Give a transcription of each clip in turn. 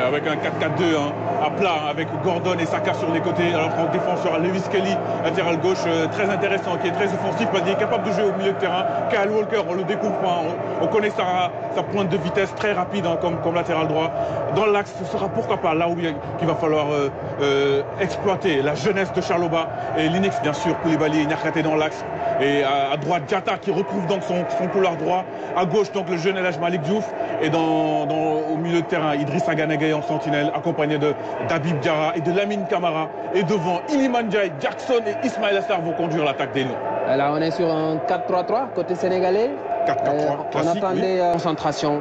avec un 4-4-2 à plat, avec Gordon et Saka sur les côtés. Alors qu'en défenseur, Lewis Kelly, latéral gauche, très intéressant, qui est très offensif, parce qu'il est capable de jouer au milieu de terrain. Kyle Walker, on le découvre pas, on connaît sa pointe de vitesse très rapide comme latéral droit. Dans l'axe, ce sera pourquoi pas là où il va falloir exploiter la jeunesse de Charlotba et l'Inex, bien sûr, Koulibaly et Niakhaté dans l'axe. Et à droite, Diatta qui retrouve donc son couloir droit. À gauche, donc le jeune El Hadji Malick Diouf. Et au milieu de terrain, Idrissa Gana Gueye en sentinelle, accompagné d'Habib Diarra et de Lamine Camara. Et devant, Iliman Ndiaye, Jackson et Ismaïla Sarr vont conduire l'attaque des Lions. Là, on est sur un 4-3-3 côté sénégalais. 4-4-3 classique. On attendait concentration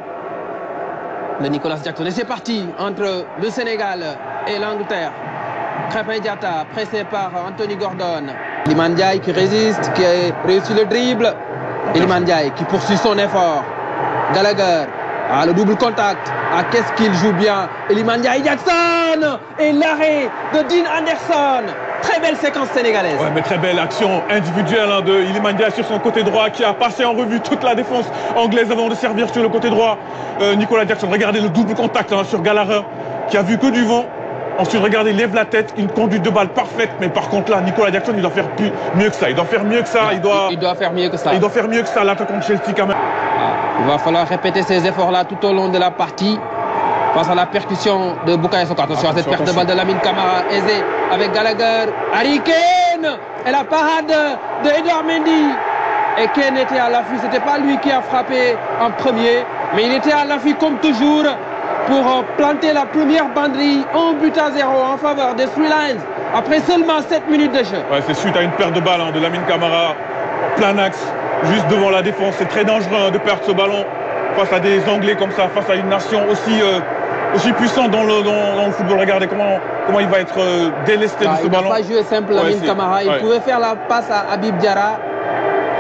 de Nicolas Jackson. Et c'est parti entre le Sénégal et l'Angleterre. Krépin Diatta, pressé par Anthony Gordon. Iliman Ndiaye qui résiste, qui a réussi le dribble. Iliman Ndiaye qui poursuit son effort. Gallagher, le double contact. Qu'est-ce qu'il joue bien. Iliman Ndiaye, Jackson. Et l'arrêt de Dean Anderson. Très belle séquence sénégalaise. Ouais, mais très belle action individuelle de Iliman Ndiaye sur son côté droit, qui a passé en revue toute la défense anglaise avant de servir sur le côté droit. Nicolas Jackson, regardez le double contact sur Gallagher, qui a vu que du vent. Ensuite, regardez, il lève la tête, une conduite de balle parfaite. Mais par contre, là, Nicolas Jackson, il doit faire mieux que ça. Il doit faire mieux que ça. Il doit faire mieux que ça. Il doit faire mieux que ça, l'attaquant de Chelsea, quand même. Il va falloir répéter ces efforts-là tout au long de la partie. Face à la percussion de Bukayo Saka. Attention à cette perte de balle de Lamine Camara. Aisé avec Gallagher. Harry Kane. Et la parade de Edouard Mendy. Et Kane était à l'affût. Ce n'était pas lui qui a frappé en premier. Mais il était à l'affût comme toujours pour planter la première banderille. 1-0 en faveur des Three Lions. Après seulement 7 minutes de jeu. Ouais, c'est suite à une perte de balle de Lamine Camara. Plein axe. Juste devant la défense. C'est très dangereux de perdre ce ballon face à des Anglais comme ça. Face à une nation aussi puissante dans le football. Regardez comment il va être délesté de ce ballon. Il n'a pas joué simple, Lamine Camara. Il pouvait faire la passe à Habib Diarra.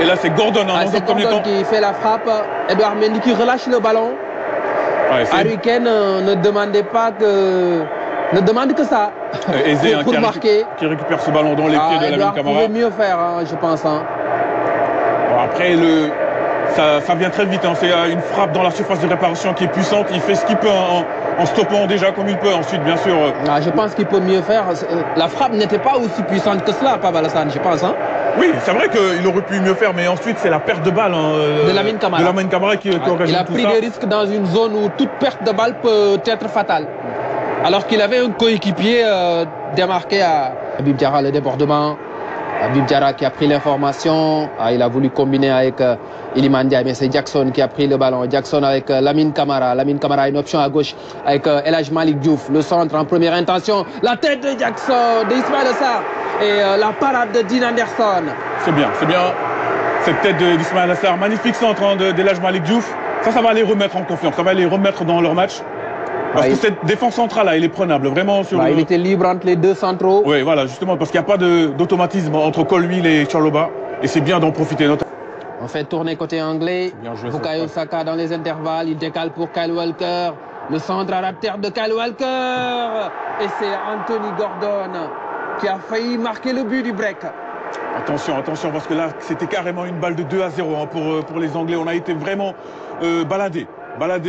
Et là, c'est Gordon dans un premier temps qui fait la frappe. Edouard Mendy qui relâche le ballon. Harry Kane ne demande que ça. Aisé, pour marquer. Qui récupère ce ballon dans les pieds de Lamine Camara. Il pouvait mieux faire, je pense. Bon, après, ça vient très vite. C'est une frappe dans la surface de réparation qui est puissante. Il fait ce qu'il peut en stoppant déjà comme il peut. Ensuite, bien sûr. Je pense qu'il peut mieux faire. La frappe n'était pas aussi puissante que cela, Pape Alassane, je pense. Oui, c'est vrai qu'il aurait pu mieux faire, mais ensuite c'est la perte de balle de Lamine Camara, qui occasionne tout ça. Il a pris des risques dans une zone où toute perte de balle peut être fatale. Alors qu'il avait un coéquipier démarqué à Habib Diarra, le débordement. Habib Diarra qui a pris l'information. Il a voulu combiner avec Iliman Ndiaye, mais c'est Jackson qui a pris le ballon. Jackson avec Lamine Camara. Lamine Camara a une option à gauche avec El Hadji Malick Diouf. Le centre en première intention. La tête de Jackson, d'Ismaïla Sarr. Et la parade de Dean Anderson. C'est bien. Cette tête d'Ismaïla Sarr. Magnifique centre d'El Hadji Malick Diouf. Ça va les remettre en confiance. Ça va les remettre dans leur match. Parce que cette défense centrale là, elle est prenable vraiment sur il était libre entre les deux centraux. Oui, voilà, justement, parce qu'il n'y a pas d'automatisme entre Colwill et Charlotba. Et c'est bien d'en profiter. On fait tourner côté anglais. Bukayo Saka dans les intervalles. Il décale pour Kyle Walker. Le centre à la terre de Kyle Walker. Et c'est Anthony Gordon qui a failli marquer le but du break. Attention, parce que là, c'était carrément une balle de 2-0 pour les Anglais. On a été vraiment baladés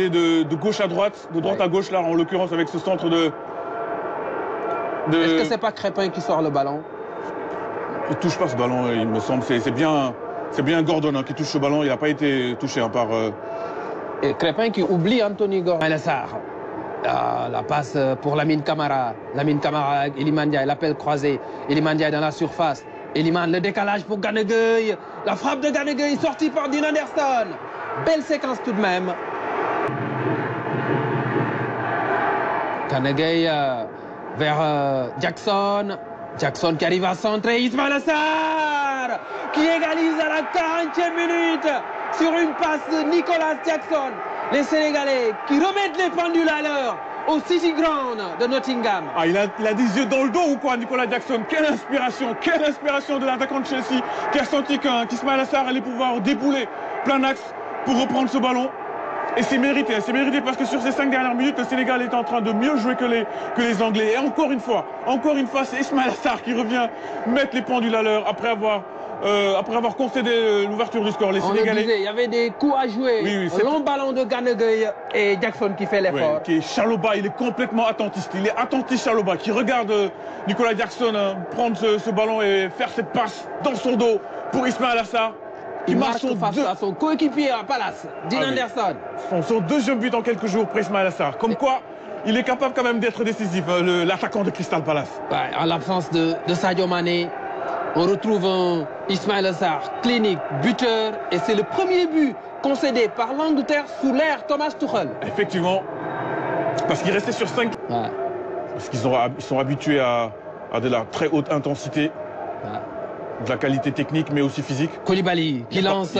de gauche à droite, de droite à gauche, là, en l'occurrence, avec ce centre de... Est-ce que c'est pas Crépin qui sort le ballon? Il touche pas ce ballon, il me semble. C'est bien Gordon qui touche ce ballon. Il n'a pas été touché par... Et Crépin qui oublie Anthony Gordon. La passe pour Lamine Camara. Lamine Camara avec Iliman Ndiaye, l'appel croisé. Iliman Ndiaye dans la surface. Iliman, le décalage pour Gana Gueye. La frappe de Gana Gueye sortie par Dean Anderson. Belle séquence tout de même. Gana Gueye vers Jackson. Jackson qui arrive à centrer. Ismaïla Sarr qui égalise à la 40e minute sur une passe de Nicolas Jackson. Les Sénégalais qui remettent les pendules à l'heure au City Ground de Nottingham. Il a des yeux dans le dos ou quoi, Nicolas Jackson? Quelle inspiration de l'attaquant de Chelsea qui a senti qu'Ismaïla Sarr allait pouvoir débouler plein axe pour reprendre ce ballon. Et c'est mérité parce que sur ces 5 dernières minutes, le Sénégal est en train de mieux jouer que les Anglais. Et encore une fois, c'est Ismaïla Sarr qui revient mettre les pendules à l'heure après avoir après avoir concédé l'ouverture du score, les Sénégalais... Il y avait des coups à jouer. Oui, un long ballon de Gana Gueye et Jackson qui fait l'effort. Oui, Chalobah, il est complètement attentiste. Il est attentiste, Chalobah, qui regarde Nicolas Jackson prendre ce ballon et faire cette passe dans son dos pour Ismaël Assar. Il marque face à son coéquipier à Palace, Dean Anderson. Son deuxième but en quelques jours pour Ismaël Assar. Comme quoi, il est capable quand même d'être décisif, l'attaquant de Crystal Palace. Ouais, en l'absence de Sadio Mané, on retrouve un Ismaël Assar, clinique, buteur. Et c'est le premier but concédé par l'Angleterre sous l'ère Thomas Tuchel. Effectivement, parce qu'il restait sur 5. Ouais. Parce qu'ils sont habitués à de la très haute intensité. Ouais. De la qualité technique mais aussi physique. Koulibaly qui lance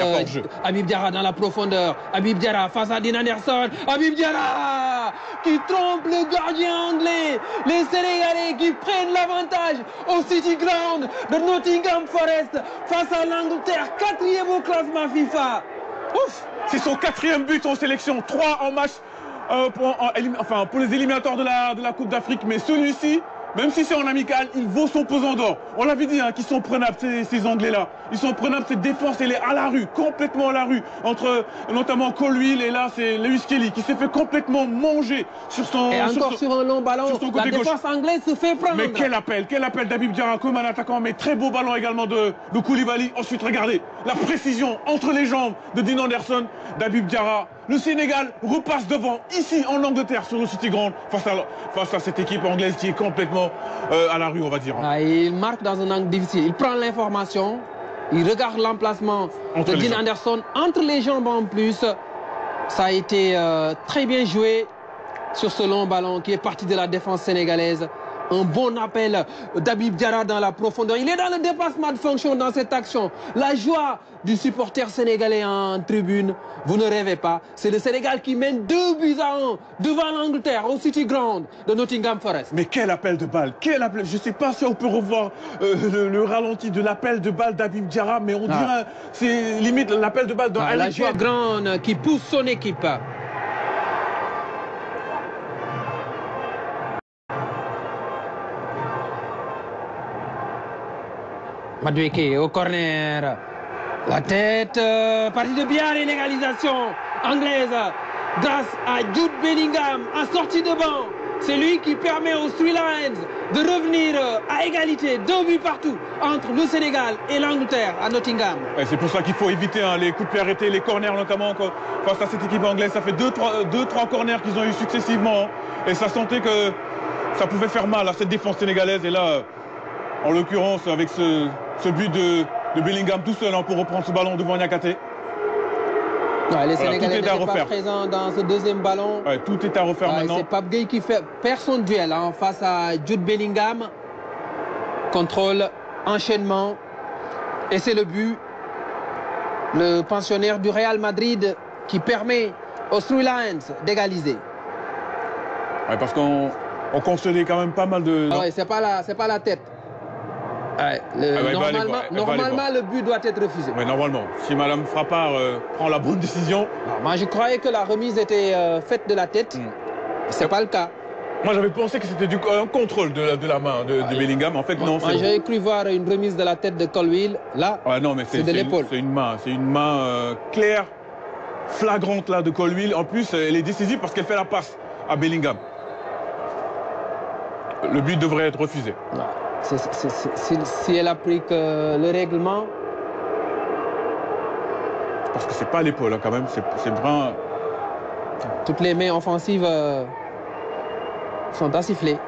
Habib Diarra dans la profondeur. Habib Diarra face à Dean Anderson. Habib Diarra qui trompe le gardien anglais. Les Sénégalais qui prennent l'avantage au City Ground de Nottingham Forest face à l'Angleterre, 4e au classement FIFA. Ouf, c'est son 4e but en sélection, 3 en match pour les éliminatoires de la Coupe d'Afrique, mais celui-ci, même si c'est en amical, il vaut son pesant d'or. On l'avait dit, qu'ils sont prenables, ces Anglais-là. Ils sont prenables, cette défense, elle est à la rue, complètement à la rue. Entre notamment Colwill et là, c'est Lewis Kelly qui s'est fait complètement manger sur son... Et encore sur un long ballon, la défense anglaise se fait prendre. Mais quel appel d'Habib Diarra comme un attaquant, mais très beau ballon également de Koulibaly. Ensuite, regardez, la précision entre les jambes de Dean Anderson, d'Habib Diarra. Le Sénégal repasse devant, ici en Angleterre, sur le City Ground, face à cette équipe anglaise qui est complètement à la rue, on va dire. Ah, il marque dans un angle difficile. Il prend l'information, il regarde l'emplacement de Dean Anderson entre les jambes en plus. Ça a été très bien joué sur ce long ballon qui est parti de la défense sénégalaise. Un bon appel d'Habib Diarra dans la profondeur. Il est dans le dépassement de fonction dans cette action. La joie du supporter sénégalais en tribune. Vous ne rêvez pas. C'est le Sénégal qui mène 2-1 devant l'Angleterre au City Ground de Nottingham Forest. Mais quel appel de balle. Quel appel. Je ne sais pas si on peut revoir le ralenti de l'appel de balle d'Habib Diarra, mais on dirait c'est limite l'appel de balle dans la joie grande qui pousse son équipe. Madueke au corner. La tête, partie de bien, l'égalisation anglaise grâce à Jude Bellingham en sortie de banc. C'est lui qui permet aux Three Lions de revenir à égalité, 2 buts partout entre le Sénégal et l'Angleterre à Nottingham. C'est pour ça qu'il faut éviter les coups de pied arrêtés, les corners notamment face à cette équipe anglaise. Ça fait 2-3 corners qu'ils ont eu successivement et ça sentait que ça pouvait faire mal à cette défense sénégalaise. Et là, en l'occurrence, avec ce but de Bellingham tout seul pour reprendre ce ballon devant Niakhaté. Ouais, les Sénégalais n'étaient pas présents dans ce deuxième ballon. Ouais, tout est à refaire maintenant. C'est Pape Gueye qui perd son duel face à Jude Bellingham. Contrôle, enchaînement. Et c'est le but. Le pensionnaire du Real Madrid qui permet aux Three Lions d'égaliser. Ouais, parce qu'on concédait quand même pas mal de... Ah ouais, c'est pas la tête. Ouais, normalement, le but doit être refusé. Oui, normalement. Si Madame Frappard prend la bonne décision. Non, moi, je croyais que la remise était faite de la tête. C'est pas le cas. Moi, j'avais pensé que c'était un contrôle de la main de Bellingham. En fait, non. Moi, j'avais cru voir une remise de la tête de Colwill. Là, c'est de l'épaule. C'est une main claire, flagrante là, de Colwill. En plus, elle est décisive parce qu'elle fait la passe à Bellingham. Le but devrait être refusé. Ouais. Si elle applique le règlement. Parce que c'est pas l'épaule quand même, c'est brun. Toutes les mains offensives sont à siffler.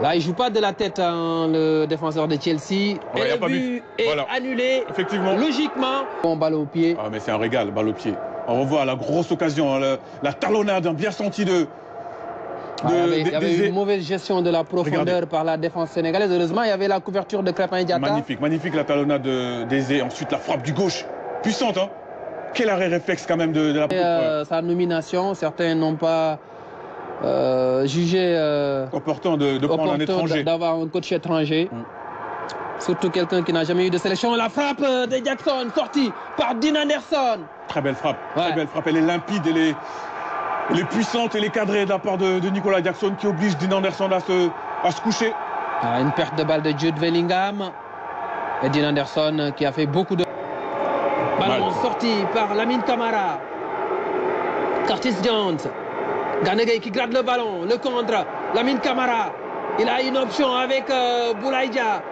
Là, il ne joue pas de la tête le défenseur de Chelsea. Ouais, et le but est annulé. Effectivement. Logiquement. Bon, balle au pied. Ah, mais c'est un régal, balle au pied. On revoit la grosse occasion, la talonnade bien sentie de... Il y avait une mauvaise gestion de la profondeur par la défense sénégalaise. Heureusement, il y avait la couverture de Crépin Diatta. Magnifique la talonnade d'Eze. Ensuite, la frappe du gauche. Puissante, hein. Quel arrêt réflexe quand même de la... Sa nomination, certains n'ont pas jugé... opportun de prendre un étranger. D'avoir un coach étranger. Surtout quelqu'un qui n'a jamais eu de sélection. La frappe de Jackson, sortie par Dean Anderson. Très belle frappe. Très belle frappe. Elle est limpide, elle est puissante, elle est cadrée de la part de Nicolas Jackson qui oblige Dean Anderson à se coucher. Une perte de balle de Jude Bellingham. Et Dean Anderson qui a fait beaucoup de... Ballon sorti par Lamine Camara. Curtis Jones. Gana Gueye qui gratte le ballon. Le contre. Lamine Camara. Il a une option avec Boulaye Dia.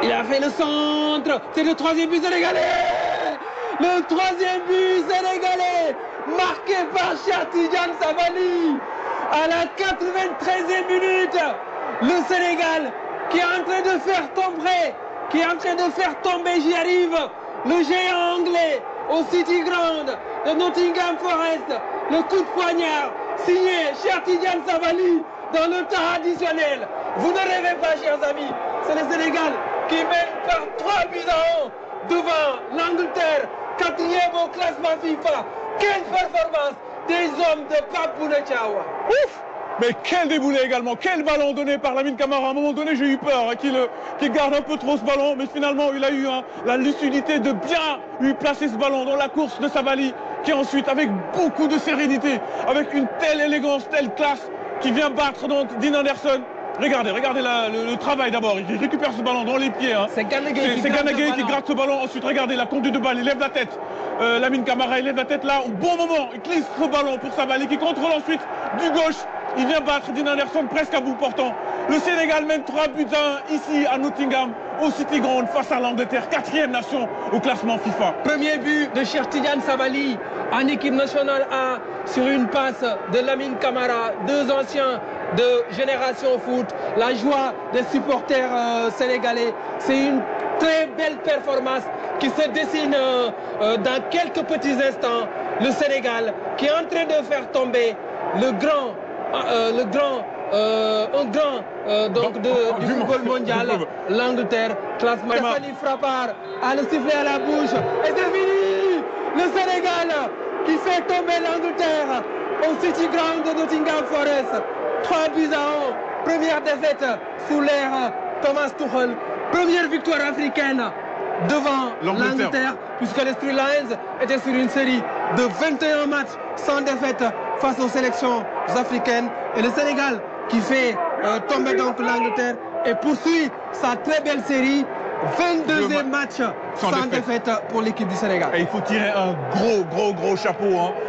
Il a fait le centre. C'est le troisième but sénégalais. Le troisième but sénégalais. Marqué par Cheikh Tidiane Sabaly. À la 93e minute. Le Sénégal qui est en train de faire tomber, j'y arrive, le géant anglais au City Ground de Nottingham Forest. Le coup de poignard signé Cheikh Tidiane Sabaly dans le temps additionnel. Vous ne rêvez pas, chers amis. C'est le Sénégal qui mène par 3 buts à 1 devant l'Angleterre, 4e au classement FIFA. Quelle performance des hommes de Pape Bouna Diawa. Ouf! Mais quel déboulé également, quel ballon donné par Lamine Camara. À un moment donné, j'ai eu peur qu'il garde un peu trop ce ballon, mais finalement, il a eu la lucidité de bien lui placer ce ballon dans la course de Sabaly, qui ensuite, avec beaucoup de sérénité, avec une telle élégance, telle classe, qui vient battre donc Dean Anderson. Regardez le travail d'abord. Il récupère ce ballon dans les pieds. Hein. C'est Gana Gueye qui gratte ce ballon. Ensuite, regardez la conduite de balle. Il lève la tête. Lamine Camara, il lève la tête là. Au bon moment, il glisse ce ballon pour Sabaly qui contrôle ensuite du gauche. Il vient battre Dean Anderson presque à bout portant. Le Sénégal mène 3 buts à 1 ici à Nottingham, au City Ground, face à l'Angleterre, 4e nation au classement FIFA. Premier but de Cheikh Tidiane Sabaly en équipe nationale A sur une passe de Lamine Camara, 2 anciens de Génération Foot. La joie des supporters sénégalais. C'est une très belle performance qui se dessine dans quelques petits instants. Le Sénégal qui est en train de faire tomber un grand du football mondial, l'Angleterre, classement. Stéphanie Frappard a le sifflet à la bouche et c'est fini. Le Sénégal qui fait tomber l'Angleterre au City Ground de Nottingham Forest. 3 buts à 1, première défaite sous l'ère Thomas Tuchel, première victoire africaine devant l'Angleterre, puisque les Three Lions étaient sur une série de 21 matchs sans défaite face aux sélections africaines. Et le Sénégal qui fait tomber donc l'Angleterre et poursuit sa très belle série. 22e match sans défaite pour l'équipe du Sénégal. Et il faut tirer un gros chapeau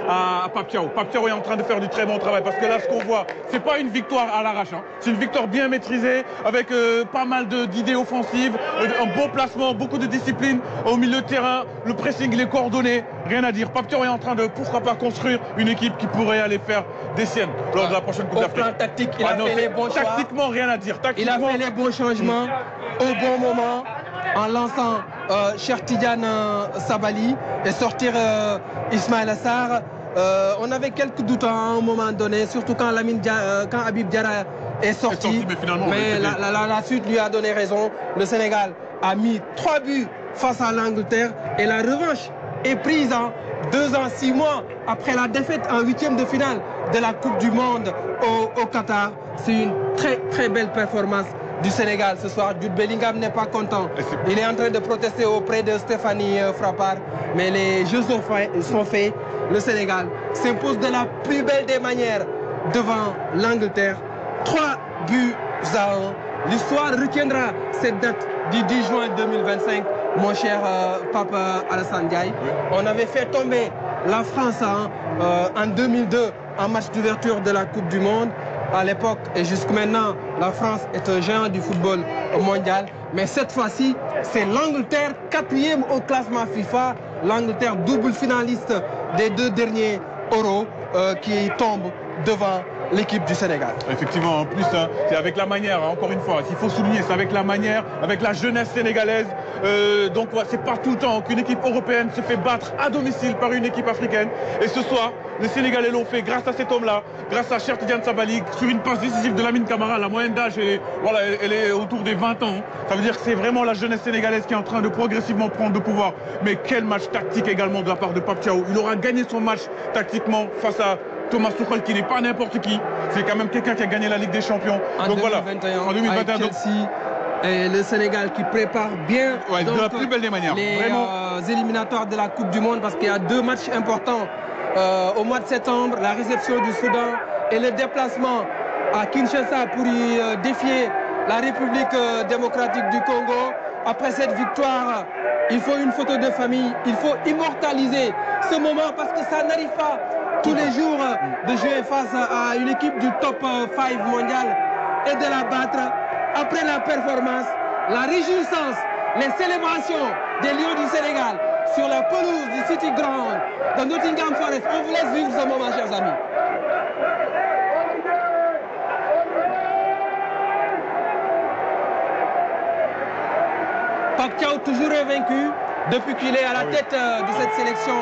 à Pape Thiaw. Pape Thiaw est en train de faire du très bon travail parce que là, ce qu'on voit, c'est pas une victoire à l'arrache. Hein. C'est une victoire bien maîtrisée avec pas mal d'idées offensives, un bon placement, beaucoup de discipline au milieu de terrain. Le pressing, il est coordonné, rien à dire. Pape Thiaw est en train de, pourquoi pas, construire une équipe qui pourrait aller faire des siennes lors de la prochaine Coupe d'Afrique. Au plan tactique, il a fait les bons choix. Tactiquement, rien à dire. Il a fait les bons changements au bon moment, en lançant Cheikh Tidiane Sabaly et sortir Ismaïla Sarr. On avait quelques doutes à un moment donné, surtout quand Habib Diarra est sorti. Mais la suite lui a donné raison. Le Sénégal a mis 3 buts face à l'Angleterre et la revanche est prise en 2 ans, 6 mois après la défaite en 8e de finale de la Coupe du Monde au Qatar. C'est une très belle performance du Sénégal ce soir. Jude Bellingham n'est pas content. Il est en train de protester auprès de Stéphanie Frappard. Mais les jeux sont faits. Le Sénégal s'impose de la plus belle des manières devant l'Angleterre. 3 buts à 1. L'histoire retiendra cette date du 10 juin 2025, mon cher Pape Alassane Ndiaye. Oui. On avait fait tomber la France en 2002 en match d'ouverture de la Coupe du Monde. À l'époque et jusqu'à maintenant, la France est un géant du football mondial. Mais cette fois-ci, c'est l'Angleterre, 4e au classement FIFA. L'Angleterre, double finaliste des 2 derniers Euros, qui tombe devant l'équipe du Sénégal. Effectivement, en plus, c'est avec la manière, encore une fois, il faut souligner, c'est avec la manière, avec la jeunesse sénégalaise. Donc, c'est pas tout le temps qu'une équipe européenne se fait battre à domicile par une équipe africaine. Et ce soir, les Sénégalais l'ont fait grâce à cet homme-là, grâce à Cheikh Tidiane Sabaly, sur une passe décisive de Lamine Camara. La moyenne d'âge, elle est autour des 20 ans. Ça veut dire que c'est vraiment la jeunesse sénégalaise qui est en train de progressivement prendre le pouvoir. Mais quel match tactique également de la part de Pape Thiaw. Il aura gagné son match tactiquement face à Thomas Tuchel, qui n'est pas n'importe qui. C'est quand même quelqu'un qui a gagné la Ligue des Champions. Donc 2021, voilà. En 2021, avec Chelsea et le Sénégal qui prépare bien de la plus belle des manières. Les éliminatoires de la Coupe du Monde, parce qu'il y a 2 matchs importants au mois de septembre, la réception du Soudan et le déplacement à Kinshasa pour y défier la République démocratique du Congo. après cette victoire, il faut une photo de famille. Il faut immortaliser ce moment parce que ça n'arrive pas tous les jours de jouer face à une équipe du top 5 mondial et de la battre. Après la performance, la réjouissance, les célébrations des Lions du Sénégal sur la pelouse du City Ground de Nottingham Forest. On vous laisse vivre ce moment, chers amis. Pape Thiaw toujours invaincu depuis qu'il est à la tête de cette sélection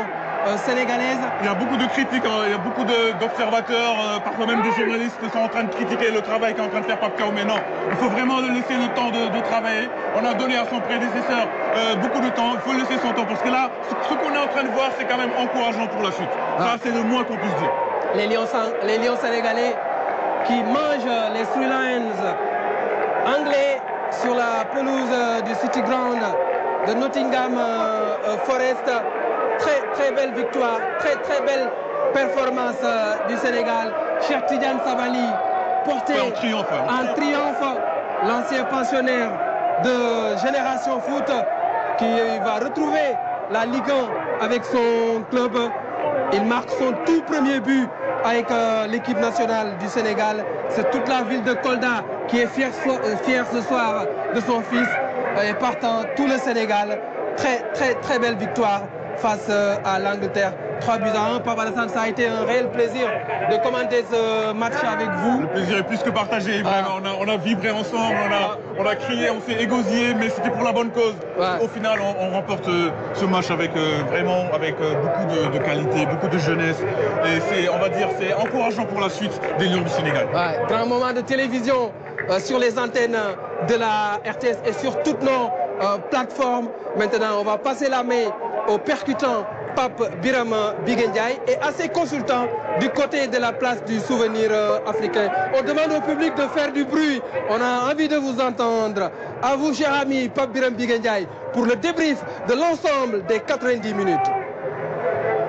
sénégalaise. Il y a beaucoup de critiques, il y a beaucoup d'observateurs, parfois même des journalistes qui sont en train de critiquer le travail qu'est en train de faire Pape Thiaw. Mais non, il faut vraiment le laisser le temps de travailler. On a donné à son prédécesseur beaucoup de temps, il faut laisser son temps. Parce que là, ce qu'on est en train de voir, c'est quand même encourageant pour la suite. Ça, c'est le moins qu'on puisse dire. Les Lions sénégalais qui mangent les Three Lions anglais sur la pelouse du City Ground de Nottingham Forest. Très belle victoire, très belle performance du Sénégal. Cheikh Tidiane Sabaly porté en triomphe l'ancien pensionnaire de Génération Foot qui va retrouver la Ligue 1 avec son club. Il marque son tout premier but avec l'équipe nationale du Sénégal. C'est toute la ville de Kolda qui est fière ce soir de son fils et partant tout le Sénégal. Très belle victoire face à l'Angleterre. 3-1. Papa Alassane, ça a été un réel plaisir de commenter ce match avec vous. Le plaisir est plus que partagé. Vraiment, on a vibré ensemble, on a crié, on s'est égosillé, mais c'était pour la bonne cause. Au final, on remporte ce match avec beaucoup de qualité, beaucoup de jeunesse. Et on va dire, c'est encourageant pour la suite des Lions du Sénégal. Grand moment de télévision sur les antennes de la RTS et sur toutes nos plateformes. Maintenant, on va passer la main au percutant Pape Biram Biguendiaï et à ses consultants du côté de la place du souvenir africain. On demande au public de faire du bruit. On a envie de vous entendre. À vous, cher ami Pape Biram Biguendiaï, pour le débrief de l'ensemble des 90 minutes.